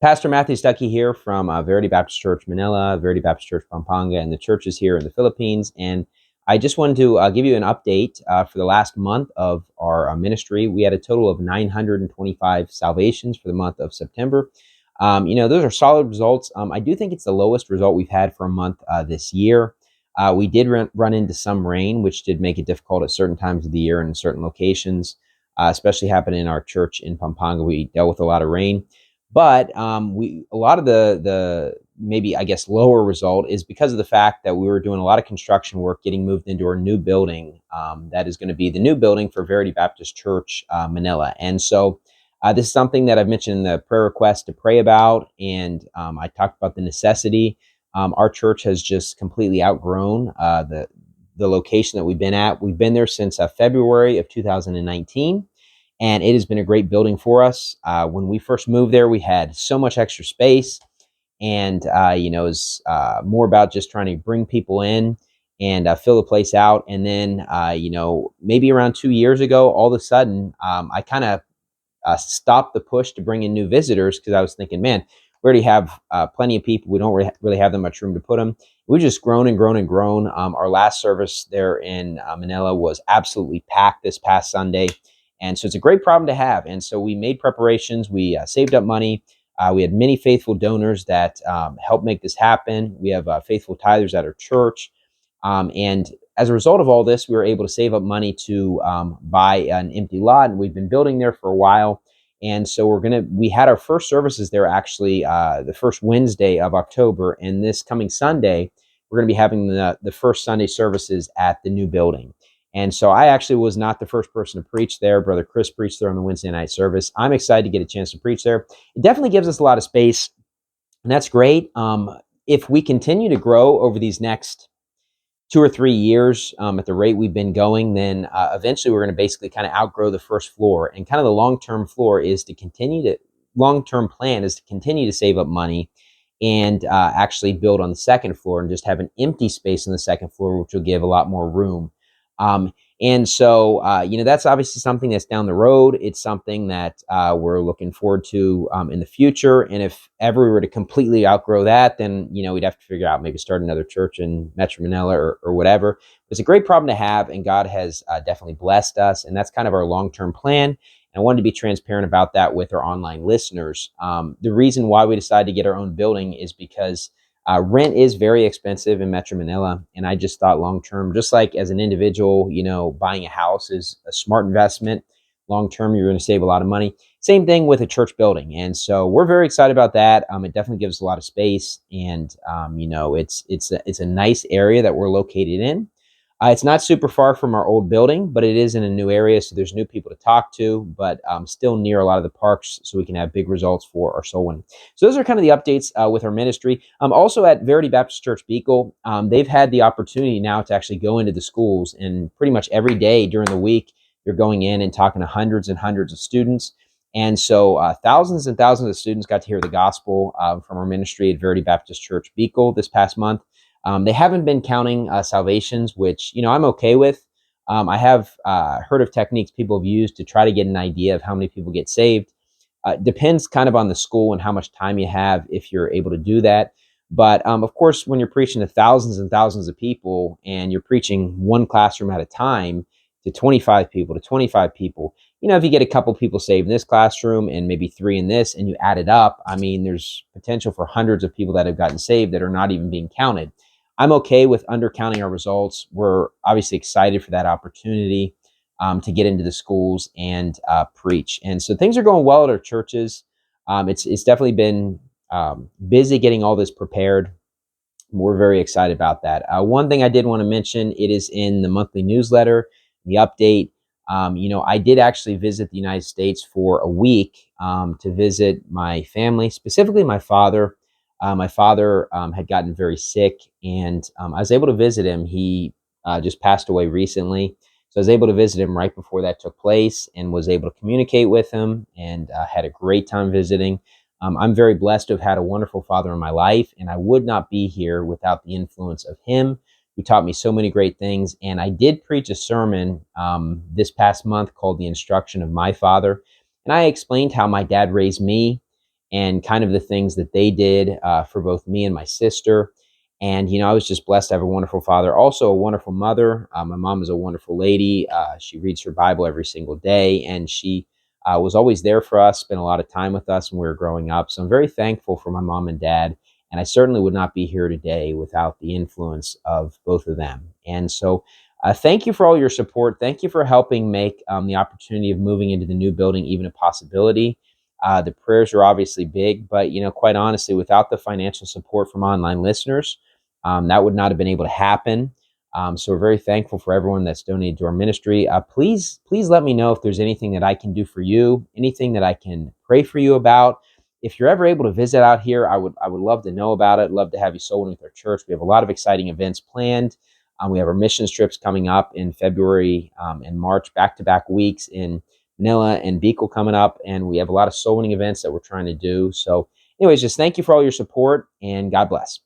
Pastor Matthew Stuckey here from Verity Baptist Church Manila, Verity Baptist Church Pampanga, and the churches here in the Philippines. And I just wanted to give you an update for the last month of our ministry. We had a total of 925 salvations for the month of September. Those are solid results. I do think it's the lowest result we've had for a month this year. We did run into some rain, which did make it difficult at certain times of the year and in certain locations, especially happened in our church in Pampanga. We dealt with a lot of rain. But a lot of the maybe I guess lower result is because of the fact that we were doing a lot of construction work, getting moved into our new building. That is going to be the new building for Verity Baptist Church Manila, and so this is something that I've mentioned in the prayer request to pray about, and I talked about the necessity. Our church has just completely outgrown the location that we've been at. We've been there since February of 2019. And it has been a great building for us. When we first moved there, we had so much extra space, and it was more about just trying to bring people in and fill the place out. And then, maybe around 2 years ago, all of a sudden, I kind of stopped the push to bring in new visitors because I was thinking, man, we already have plenty of people. We don't really have that much room to put them. We've just grown and grown and grown. Our last service there in Manila was absolutely packed this past Sunday. And so it's a great problem to have. And so we made preparations. We saved up money. We had many faithful donors that helped make this happen. We have faithful tithers at our church. And as a result of all this, we were able to save up money to buy an empty lot. And we've been building there for a while. And so we had our first services there actually the first Wednesday of October. And this coming Sunday, we're going to be having the first Sunday services at the new building. And so I actually was not the first person to preach there. Brother Chris preached there on the Wednesday night service. I'm excited to get a chance to preach there. It definitely gives us a lot of space, and that's great. If we continue to grow over these next 2 or 3 years at the rate we've been going, then eventually we're going to basically kind of outgrow the first floor. And kind of the long-term plan is to continue to save up money and actually build on the second floor and just have an empty space on the second floor, which will give a lot more room. And so, that's obviously something that's down the road. It's something that we're looking forward to in the future. And if ever we were to completely outgrow that, then, we'd have to figure out maybe start another church in Metro Manila or whatever. It's a great problem to have, and God has definitely blessed us. And that's kind of our long-term plan. And I wanted to be transparent about that with our online listeners. The reason why we decided to get our own building is because rent is very expensive in Metro Manila. And I just thought long-term, just like as an individual, buying a house is a smart investment. Long-term, you're going to save a lot of money. Same thing with a church building. And so we're very excited about that. It definitely gives us a lot of space. And, it's a nice area that we're located in. It's not super far from our old building, but it is in a new area. So there's new people to talk to, but still near a lot of the parks, so we can have big results for our soul winning. So those are kind of the updates with our ministry. Also at Verity Baptist Church Beagle, they've had the opportunity now to actually go into the schools, and pretty much every day during the week, you're going in and talking to hundreds and hundreds of students. And so thousands and thousands of students got to hear the gospel from our ministry at Verity Baptist Church Beagle this past month. They haven't been counting salvations, which, I'm okay with. I have heard of techniques people have used to try to get an idea of how many people get saved. Depends kind of on the school and how much time you have if you're able to do that. But of course, when you're preaching to thousands and thousands of people and you're preaching one classroom at a time to 25 people, if you get a couple people saved in this classroom and maybe 3 in this, and you add it up, there's potential for hundreds of people that have gotten saved that are not even being counted. I'm okay with undercounting our results. We're obviously excited for that opportunity to get into the schools and preach. And so things are going well at our churches. It's definitely been busy getting all this prepared. We're very excited about that. One thing I did want to mention, it is in the monthly newsletter, the update. I did actually visit the United States for a week to visit my family, specifically my father. My father had gotten very sick, and I was able to visit him. He just passed away recently. So I was able to visit him right before that took place and was able to communicate with him, and had a great time visiting. I'm very blessed to have had a wonderful father in my life, and I would not be here without the influence of him, who taught me so many great things. And I did preach a sermon this past month called The Instruction of My Father. And I explained how my dad raised me, and kind of the things that they did for both me and my sister. And, I was just blessed to have a wonderful father, also a wonderful mother. My mom is a wonderful lady. She reads her Bible every single day, and she was always there for us, spent a lot of time with us when we were growing up. So I'm very thankful for my mom and dad. And I certainly would not be here today without the influence of both of them. And so thank you for all your support. Thank you for helping make the opportunity of moving into the new building even a possibility. The prayers are obviously big, but quite honestly, without the financial support from online listeners, that would not have been able to happen. So we're very thankful for everyone that's donated to our ministry. Please let me know if there's anything that I can do for you, anything that I can pray for you about. If you're ever able to visit out here, I would love to know about it. Love to have you sold with our church. We have a lot of exciting events planned. We have our mission trips coming up in February and March, back-to-back weeks in Manila and Bicol coming up, and we have a lot of soul winning events that we're trying to do. So anyways, just thank you for all your support, and God bless.